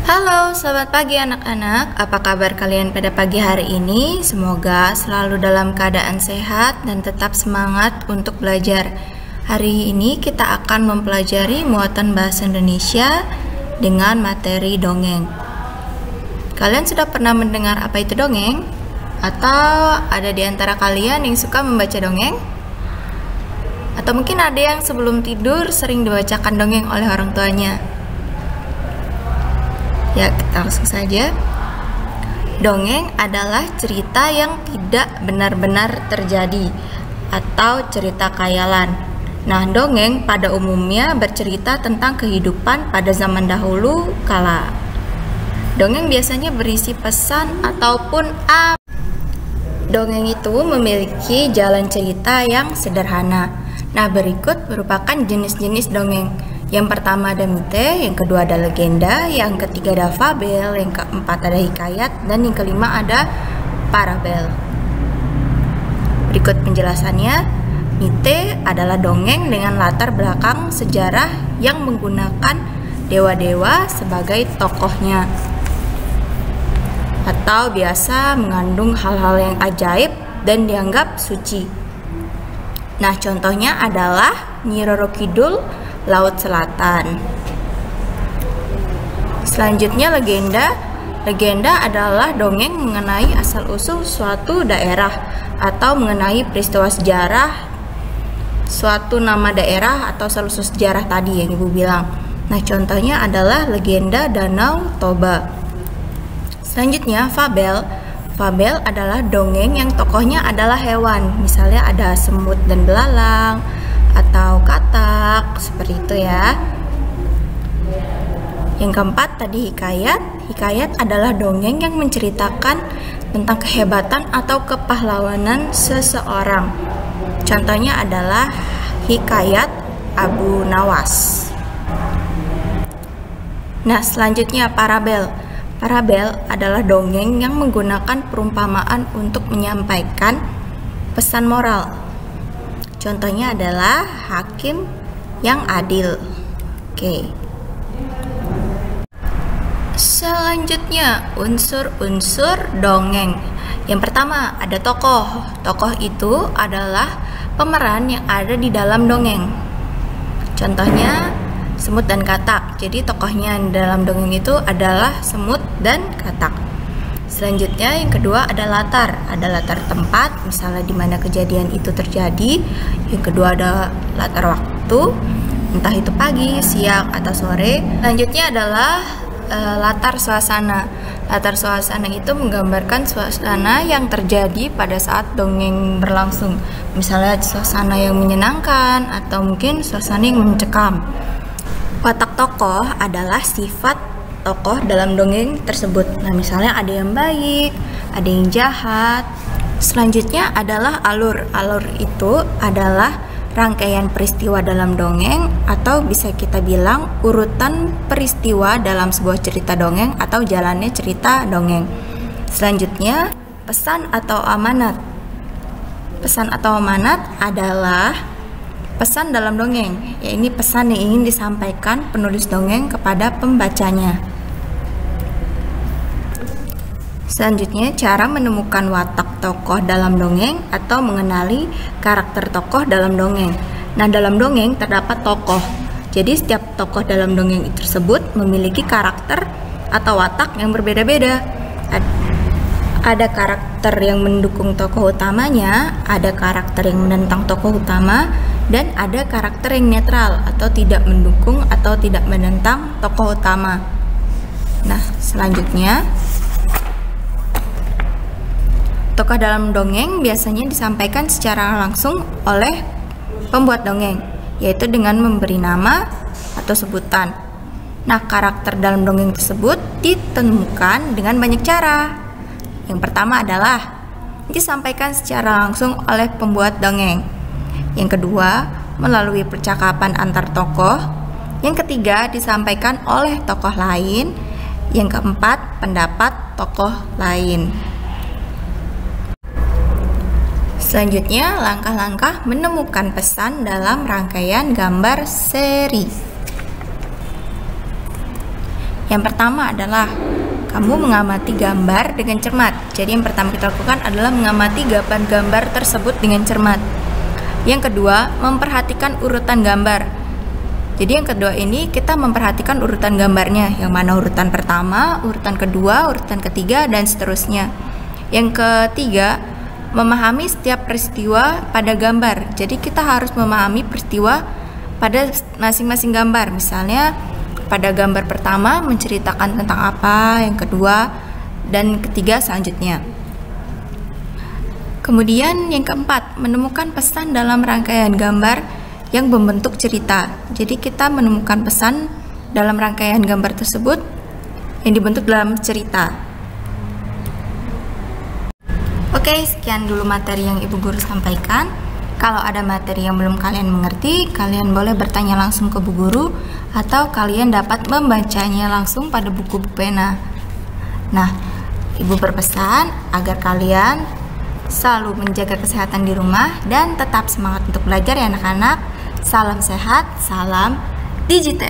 Halo, selamat pagi anak-anak. Apa kabar kalian pada pagi hari ini? Semoga selalu dalam keadaan sehat dan tetap semangat untuk belajar. Hari ini kita akan mempelajari muatan bahasa Indonesia dengan materi dongeng. Kalian sudah pernah mendengar apa itu dongeng? Atau ada di antara kalian yang suka membaca dongeng? Atau mungkin ada yang sebelum tidur sering dibacakan dongeng oleh orang tuanya? Ya, kita langsung saja. Dongeng adalah cerita yang tidak benar-benar terjadi atau cerita khayalan. Nah, dongeng pada umumnya bercerita tentang kehidupan pada zaman dahulu kala. Dongeng biasanya berisi pesan ataupun Dongeng itu memiliki jalan cerita yang sederhana. Nah, berikut merupakan jenis-jenis dongeng. Yang pertama ada mite, yang kedua ada legenda, yang ketiga ada fabel, yang keempat ada hikayat, dan yang kelima ada parabel. Berikut penjelasannya. Mite adalah dongeng dengan latar belakang sejarah yang menggunakan dewa-dewa sebagai tokohnya, atau biasa mengandung hal-hal yang ajaib dan dianggap suci. Nah, contohnya adalah Nyi Roro Kidul Laut Selatan. Selanjutnya legenda. Legenda adalah dongeng mengenai asal-usul suatu daerah atau mengenai peristiwa sejarah suatu nama daerah atau asal-usul sejarah tadi yang Ibu bilang. Nah, contohnya adalah legenda Danau Toba. Selanjutnya fabel. Fabel adalah dongeng yang tokohnya adalah hewan. Misalnya ada semut dan belalang atau katak, seperti itu ya. Yang keempat tadi hikayat. Hikayat adalah dongeng yang menceritakan tentang kehebatan atau kepahlawanan seseorang. Contohnya adalah hikayat Abu Nawas. Nah, selanjutnya parabel. Parabel adalah dongeng yang menggunakan perumpamaan untuk menyampaikan pesan moral. Contohnya adalah hakim yang adil. Oke. Selanjutnya, unsur-unsur dongeng. Yang pertama, ada tokoh. Tokoh itu adalah pemeran yang ada di dalam dongeng. Contohnya semut dan katak. Jadi tokohnya dalam dongeng itu adalah semut dan katak. Selanjutnya yang kedua ada latar tempat, misalnya di mana kejadian itu terjadi. Yang kedua ada latar waktu, entah itu pagi, siang, atau sore. Selanjutnya adalah latar suasana. Latar suasana itu menggambarkan suasana yang terjadi pada saat dongeng berlangsung. Misalnya suasana yang menyenangkan atau mungkin suasana yang mencekam. Watak tokoh adalah sifat tokoh dalam dongeng tersebut. Nah, misalnya ada yang baik, ada yang jahat. Selanjutnya adalah alur. Alur itu adalah rangkaian peristiwa dalam dongeng, atau bisa kita bilang urutan peristiwa dalam sebuah cerita dongeng atau jalannya cerita dongeng. Selanjutnya, pesan atau amanat. Pesan atau amanat adalah pesan dalam dongeng, ya ini pesan yang ingin disampaikan penulis dongeng kepada pembacanya. Selanjutnya, cara menemukan watak tokoh dalam dongeng atau mengenali karakter tokoh dalam dongeng. Nah, dalam dongeng terdapat tokoh. Jadi setiap tokoh dalam dongeng tersebut memiliki karakter atau watak yang berbeda-beda. Ada karakter yang mendukung tokoh utamanya, ada karakter yang menentang tokoh utama, dan ada karakter yang netral atau tidak mendukung atau tidak menentang tokoh utama. Nah, selanjutnya tokoh dalam dongeng biasanya disampaikan secara langsung oleh pembuat dongeng, yaitu dengan memberi nama atau sebutan. Nah, karakter dalam dongeng tersebut ditemukan dengan banyak cara. Yang pertama adalah disampaikan secara langsung oleh pembuat dongeng. Yang kedua, melalui percakapan antar tokoh. Yang ketiga, disampaikan oleh tokoh lain. Yang keempat, pendapat tokoh lain. Selanjutnya, langkah-langkah menemukan pesan dalam rangkaian gambar seri. Yang pertama adalah kamu mengamati gambar dengan cermat. Jadi yang pertama kita lakukan adalah mengamati gambar tersebut dengan cermat. Yang kedua, memperhatikan urutan gambar. Jadi yang kedua ini kita memperhatikan urutan gambarnya, yang mana urutan pertama, urutan kedua, urutan ketiga, dan seterusnya. Yang ketiga, memahami setiap peristiwa pada gambar. Jadi kita harus memahami peristiwa pada masing-masing gambar. Misalnya pada gambar pertama menceritakan tentang apa, yang kedua dan ketiga selanjutnya. Kemudian yang keempat, menemukan pesan dalam rangkaian gambar yang membentuk cerita. Jadi kita menemukan pesan dalam rangkaian gambar tersebut yang dibentuk dalam cerita. Oke, sekian dulu materi yang Ibu Guru sampaikan. Kalau ada materi yang belum kalian mengerti, kalian boleh bertanya langsung ke Bu Guru atau kalian dapat membacanya langsung pada buku pena. Nah, Ibu berpesan agar kalian selalu menjaga kesehatan di rumah dan tetap semangat untuk belajar ya anak-anak. Salam sehat, salam DigiTS.